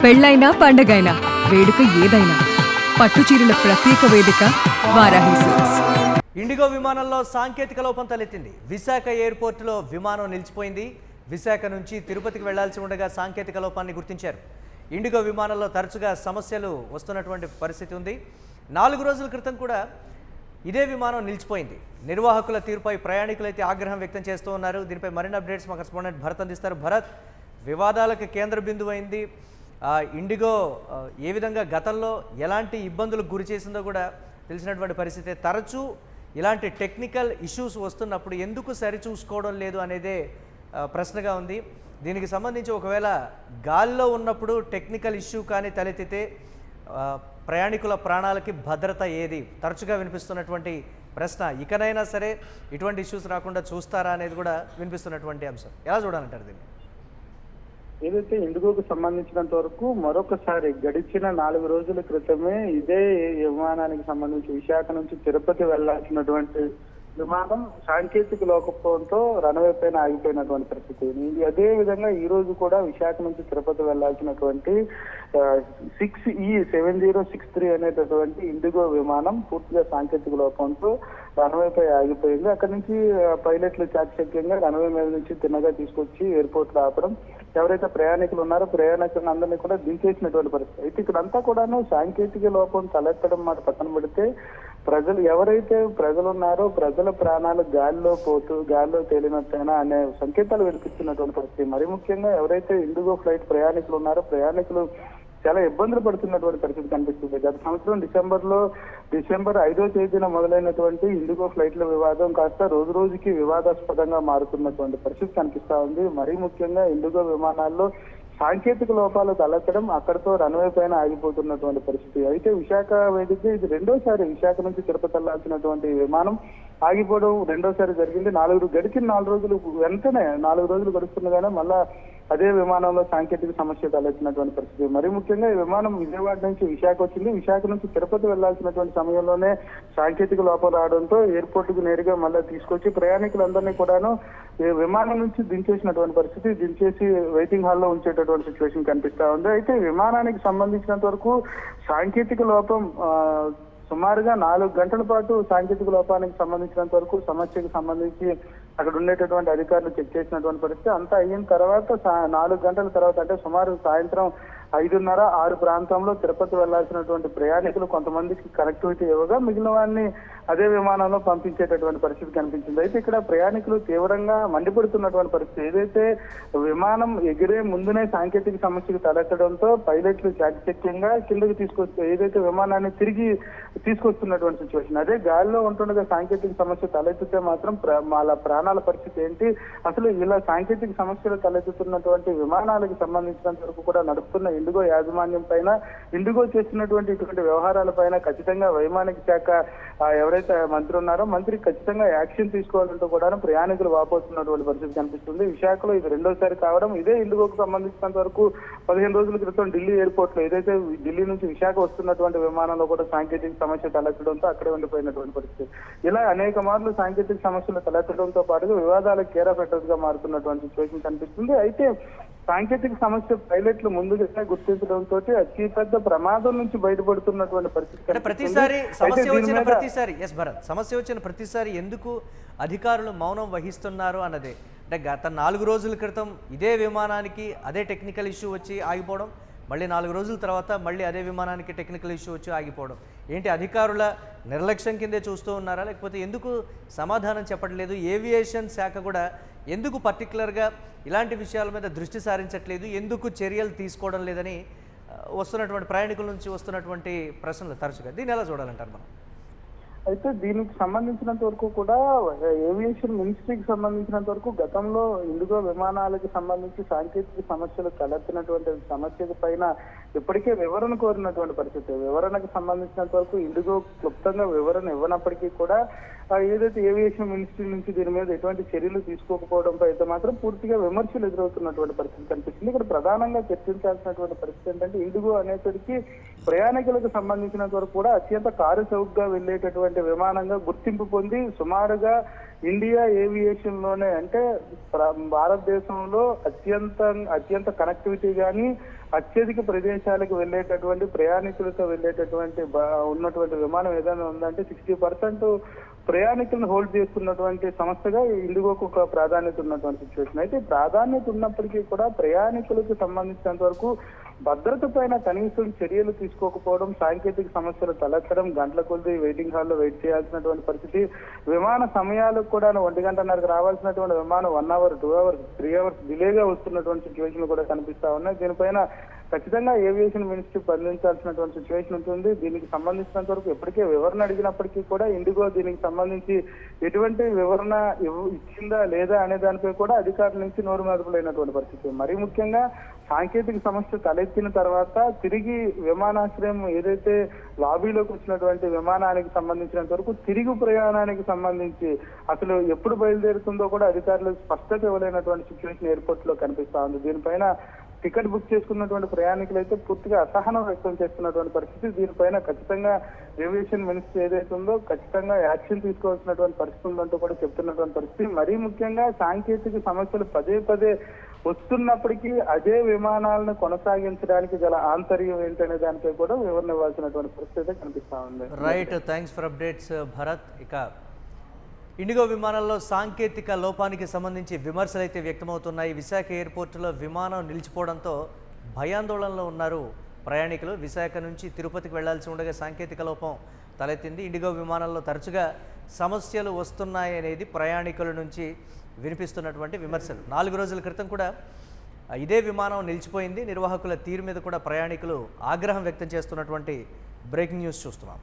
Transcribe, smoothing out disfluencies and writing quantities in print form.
పెళ్ళైనా పండగైనా వేడుక ఏదైనా పట్టుచీరల ప్రత్యేక వేదిక వారాహి సిల్క్స్. ఇండిగో విమానంలో సాంకేతిక లోపం తలెత్తింది. విశాఖ ఎయిర్పోర్టులో విమానం నిలిచిపోయింది. విశాఖ నుంచి తిరుపతికి వెళ్లాల్సి ఉండగా సాంకేతిక లోపాన్ని గుర్తించారు. ఇండిగో విమానంలో తరచుగా సమస్యలు వస్తున్నటువంటి పరిస్థితి ఉంది. 4 రోజుల క్రితం కూడా ఇదే విమానం నిలిచిపోయింది. నిర్వాహకుల తీరుపై ప్రయాణికులైతే ఆగ్రహం వ్యక్తం చేస్తూ ఉన్నారు. దీనిపై మరిన్ని అప్డేట్స్ మా కరెస్పాండెంట్ భరత్ అందిస్తారు. భరత్, వివాదాలకు కేంద్ర బిందువు అయింది ఇండిగో. ఏ విధంగా గతంలో ఎలాంటి ఇబ్బందులకు గురి చేసిందో కూడా తెలిసినటువంటి పరిస్థితి. తరచూ ఇలాంటి టెక్నికల్ ఇష్యూస్ వస్తున్నప్పుడు ఎందుకు సరిచూసుకోవడం లేదు అనేదే ప్రశ్నగా ఉంది. దీనికి సంబంధించి ఒకవేళ గాల్లో ఉన్నప్పుడు టెక్నికల్ ఇష్యూ కానీ తలెత్తితే ప్రయాణికుల ప్రాణాలకి భద్రత ఏది? తరచుగా వినిపిస్తున్నటువంటి ప్రశ్న. ఇకనైనా సరే ఇటువంటి ఇష్యూస్ రాకుండా చూస్తారా అనేది కూడా వినిపిస్తున్నటువంటి అంశం. ఎలా చూడాలంటారు దీన్ని? ఏదైతే ఇండిగోకు సంబంధించినంత వరకు మరొకసారి గడిచిన 4 రోజుల క్రితమే ఇదే విమానానికి సంబంధించి విశాఖ నుంచి తిరుపతి వెళ్లాల్సినటువంటి విమానం సాంకేతిక లోపంతో రన్వే పైన ఆగిపోయినటువంటి పరిస్థితి. అదే విధంగా ఈ రోజు కూడా విశాఖ నుంచి తిరుపతి వెళ్లాల్సినటువంటి 6E7063 అనేటటువంటి ఇండిగో విమానం పూర్తిగా సాంకేతిక లోపంతో రన్వే పై ఆగిపోయింది. అక్కడి నుంచి పైలట్లు చాకచక్యంగా రన్వే మీద నుంచి తిన్నగా తీసుకొచ్చి ఎయిర్పోర్ట్ లో ఆపడం, ఎవరైతే ప్రయాణికులు ఉన్నారో ప్రయాణికులందరినీ కూడా దించేసినటువంటి పరిస్థితి. అయితే ఇక్కడంతా కూడాను సాంకేతిక లోపం తలెత్తడం మాట పక్కన పెడితే ఎవరైతే ప్రజలు ఉన్నారో ప్రజల ప్రాణాలు గాల్లో తేలినట్టేనా అనే సంకేతాలు వినిపిస్తున్నటువంటి పరిస్థితి. మరి ముఖ్యంగా ఎవరైతే ఇండిగో ఫ్లైట్ ప్రయాణికులు ఉన్నారో ప్రయాణికులు చాలా ఇబ్బందులు పడుతున్నటువంటి పరిస్థితి కనిపిస్తుంది. గత సంవత్సరం డిసెంబర్ 5వ తేదీన మొదలైనటువంటి ఇండిగో ఫ్లైట్ల వివాదం కాస్త రోజు రోజుకి వివాదాస్పదంగా మారుతున్నటువంటి పరిస్థితి కనిపిస్తా ఉంది. మరీ ముఖ్యంగా ఇండిగో విమానాల్లో సాంకేతిక లోపాలు తలెత్తడం, అక్కడితో రన్వే పైన ఆగిపోతున్నటువంటి పరిస్థితి. అయితే విశాఖ వేదిక ఇది రెండోసారి విశాఖ నుంచి తిరుపతి వెళ్లాల్సినటువంటి విమానం ఆగిపోవడం రెండోసారి జరిగింది. గడిచిన 4 రోజులు వెంటనే 4 రోజులు గడుస్తుండగానే మళ్ళా అదే విమానంలో సాంకేతిక సమస్య తలెత్తినటువంటి పరిస్థితి. మరి ముఖ్యంగా ఈ విమానం విజయవాడ నుంచి విశాఖ వచ్చింది. విశాఖ నుంచి తిరుపతి వెళ్లాల్సినటువంటి సమయంలోనే సాంకేతిక లోపం రావడంతో ఎయిర్పోర్ట్ కు నేరుగా మళ్ళీ తీసుకొచ్చి ప్రయాణికులందరినీ కూడాను విమానం నుంచి దించేసినటువంటి పరిస్థితి. దించేసి వెయిటింగ్ హాల్లో ఉంచేటటువంటి సిచ్యువేషన్ కనిపిస్తా ఉంది. అయితే విమానానికి సంబంధించినంత వరకు సాంకేతిక లోపం సుమారుగా 4 గంటల పాటు సాంకేతిక లోపానికి సంబంధించినంత వరకు సమస్యకు సంబంధించి అక్కడ ఉండేటటువంటి అధికారులు చెక్ చేసినటువంటి పరిస్థితి. అంతా అయిన తర్వాత 4 గంటల తర్వాత అంటే సుమారు సాయంత్రం 5:30, 6 ప్రాంతంలో తిరుపతి వెళ్లాల్సినటువంటి ప్రయాణికులు కొంతమందికి కనెక్టివిటీ ఇవ్వగా మిగిలిన వారిని అదే విమానంలో పంపించేటటువంటి పరిస్థితి కనిపించింది. అయితే ఇక్కడ ప్రయాణికులు తీవ్రంగా మండిపడుతున్నటువంటి పరిస్థితి. ఏదైతే విమానం ఎగిరే ముందునే సాంకేతిక సమస్యకు తలెత్తడంతో పైలట్లు చాకచక్యంగా కిందకి ఏదైతే విమానాన్ని తిరిగి తీసుకొస్తున్నటువంటి సిచ్యువేషన్. అదే గాలిలో ఉంటుండగా సాంకేతిక సమస్య తలెత్తితే మాత్రం వాళ్ళ ప్రాణాల పరిస్థితి ఏంటి? అసలు ఇలా సాంకేతిక సమస్యలు తలెత్తుతున్నటువంటి విమానాలకు సంబంధించినంత వరకు కూడా నడుపుతున్న ఇండిగో యాజమాన్యం పైన, ఇండిగో చేస్తున్నటువంటి ఇటువంటి వ్యవహారాల పైన ఖచ్చితంగా వైమానిక శాఖ ఎవరైతే మంత్రి ఉన్నారో మంత్రి ఖచ్చితంగా యాక్షన్ తీసుకోవాలంటూ కూడా ప్రయాణికులు వాపోతున్నటువంటి పరిస్థితి కనిపిస్తుంది. విశాఖలో ఇది రెండోసారి కావడం. ఇదే ఇండిగోకు సంబంధించినంత వరకు 15 రోజుల క్రితం ఢిల్లీ ఎయిర్పోర్ట్ లో ఏదైతే ఢిల్లీ నుంచి విశాఖ వస్తున్నటువంటి విమానంలో కూడా సాంకేతిక సమస్య తలెత్తడంతో అక్కడే ఉండిపోయినటువంటి పరిస్థితి. ఇలా అనేక మార్లు సాంకేతిక సమస్యలు తలెత్తడంతో పాటుగా వివాదాలకు కేరాఫెట్టర్స్ గా మారుతున్నటువంటి సిచ్యువేషన్ కనిపిస్తుంది. అయితే సాంకేతిక సమస్య పైలట్లు ముందుగా గుర్తించడంతో అతిపెద్ద ప్రమాదం నుంచి బయటపడుతున్నటువంటి పరిస్థితి. సమస్య వచ్చిన ప్రతిసారి ఎందుకు అధికారులు మౌనం వహిస్తున్నారు అన్నదే. అంటే గత 4 రోజుల క్రితం ఇదే విమానానికి అదే టెక్నికల్ ఇష్యూ వచ్చి ఆగిపోవడం, మళ్ళీ 4 రోజుల తర్వాత మళ్ళీ అదే విమానానికి టెక్నికల్ ఇష్యూ వచ్చి ఆగిపోవడం ఏంటి? అధికారుల నిర్లక్ష్యం కిందే చూస్తూ ఉన్నారా, లేకపోతే ఎందుకు సమాధానం చెప్పట్లేదు? ఏవియేషన్ శాఖ కూడా ఎందుకు పర్టికులర్గా ఇలాంటి విషయాల మీద దృష్టి సారించట్లేదు, ఎందుకు చర్యలు తీసుకోవడం లేదని వస్తున్నటువంటి ప్రయాణికుల నుంచి వస్తున్నటువంటి ప్రశ్నలు తరచుగా. దీన్ని ఎలా చూడాలంటారు మనం? అయితే దీనికి సంబంధించినంత వరకు కూడా ఏవియేషన్ మినిస్ట్రీకి సంబంధించినంత వరకు గతంలో ఇండిగో విమానాలకు సంబంధించి సాంకేతిక సమస్యలు తలెత్తినటువంటి సమస్య పైన ఇప్పటికే వివరణ కోరినటువంటి పరిస్థితి. వివరణకు సంబంధించినంత వరకు ఇండిగో క్లుప్తంగా వివరణ ఇవ్వనప్పటికీ కూడా ఏదైతే ఏవియేషన్ మినిస్ట్రీ నుంచి దీని మీద ఎటువంటి చర్యలు తీసుకోకపోవడంపై అయితే మాత్రం పూర్తిగా విమర్శలు ఎదురవుతున్నటువంటి పరిస్థితి కనిపిస్తుంది. ఇక్కడ ప్రధానంగా చర్చించాల్సినటువంటి పరిస్థితి ఏంటంటే ఇండిగో అనేసరికి ప్రయాణికులకు సంబంధించినంత వరకు కూడా అత్యంత కార్యచౌకగా వెళ్లేటటువంటి విమానంగా గుర్తింపు పొంది సుమారుగా ఇండియా ఏవియేషన్ లోనే అంటే భారతదేశంలో అత్యంత కనెక్టివిటీ కానీ అత్యధిక ప్రదేశాలకు వెళ్ళేటటువంటి ప్రయాణికులతో వెళ్ళేటటువంటి ఉన్నటువంటి విమానం ఏదైనా ఉందంటే 60% ప్రయాణికులను హోల్డ్ చేస్తున్నటువంటి సంస్థగా ఇండిగోకు ఒక ప్రాధాన్యత ఉన్నటువంటి సిచ్యువేషన్. అయితే ప్రాధాన్యత ఉన్నప్పటికీ కూడా ప్రయాణికులకు సంబంధించినంత వరకు భద్రత పైన కనీసం చర్యలు తీసుకోకపోవడం, సాంకేతిక సమస్యలు తలెత్తడం, గంటల కొద్ది వెయిటింగ్ హాల్లో వెయిట్ చేయాల్సినటువంటి పరిస్థితి, విమాన సమయాలకు కూడా 1:30కు రావాల్సినటువంటి విమానం 1 hour, 2 hours, 3 hours డిలేగా వస్తున్నటువంటి సిచ్యువేషన్ కూడా కనిపిస్తా ఉన్నాయి. దీనిపైన ఖచ్చితంగా ఏవియేషన్ మినిస్ట్రీ స్పందించాల్సినటువంటి సిచ్యువేషన్ ఉంటుంది. దీనికి సంబంధించినంత వరకు ఎప్పటికే వివరణ అడిగినప్పటికీ కూడా ఇండిగో దీనికి సంబంధించి ఎటువంటి వివరణ ఇచ్చిందా లేదా అనే దానిపై కూడా అధికారుల నుంచి నోరు మెదపలేనటువంటి పరిస్థితి. మరీ ముఖ్యంగా సాంకేతిక సమస్య తలెత్తిన తర్వాత తిరిగి విమానాశ్రయం ఏదైతే లాబీలోకి వచ్చినటువంటి విమానానికి సంబంధించినంత వరకు తిరిగి ప్రయాణానికి సంబంధించి అసలు ఎప్పుడు బయలుదేరుతుందో కూడా అధికారులు స్పష్టత ఇవ్వలేనటువంటి సిచ్యువేషన్ ఎయిర్పోర్ట్ లో కనిపిస్తా ఉంది. దీనిపైన టికెట్ బుక్ చేసుకున్నటువంటి ప్రయాణికులు అయితే పూర్తిగా అసహనం వ్యక్తం చేస్తున్నటువంటి పరిస్థితి. దీనిపైన ఖచ్చితంగా ఏవియేషన్ మినిస్ట్రీ ఏదైతే ఉందో ఖచ్చితంగా యాక్షన్ తీసుకోవాల్సినటువంటి పరిస్థితి ఉందంటూ కూడా చెప్తున్నటువంటి పరిస్థితి. మరీ ముఖ్యంగా సాంకేతిక సమస్యలు పదే వస్తున్నప్పటికీ అదే విమానాలను కొనసాగించడానికి గల ఆంతర్యం ఏంటనే దానిపై కూడా వివరణ ఇవ్వాల్సినటువంటి పరిస్థితి కనిపిస్తా ఉంది. Right, thanks for updates Bharat. ఇక ఇండిగో విమానంలో సాంకేతిక లోపానికి సంబంధించి విమర్శలు అయితే వ్యక్తమవుతున్నాయి. విశాఖ ఎయిర్పోర్టులో విమానం నిలిచిపోవడంతో భయాందోళనలో ఉన్నారు ప్రయాణికులు. విశాఖ నుంచి తిరుపతికి వెళ్లాల్సి ఉండగా సాంకేతిక లోపం తలెత్తింది. ఇండిగో విమానంలో తరచుగా సమస్యలు వస్తున్నాయనేది ప్రయాణికుల నుంచి వినిపిస్తున్నటువంటి విమర్శలు. 4 రోజుల క్రితం కూడా ఇదే విమానం నిలిచిపోయింది. నిర్వాహకుల తీరు మీద కూడా ప్రయాణికులు ఆగ్రహం వ్యక్తం చేస్తున్నటువంటి బ్రేకింగ్ న్యూస్ చూస్తున్నాం.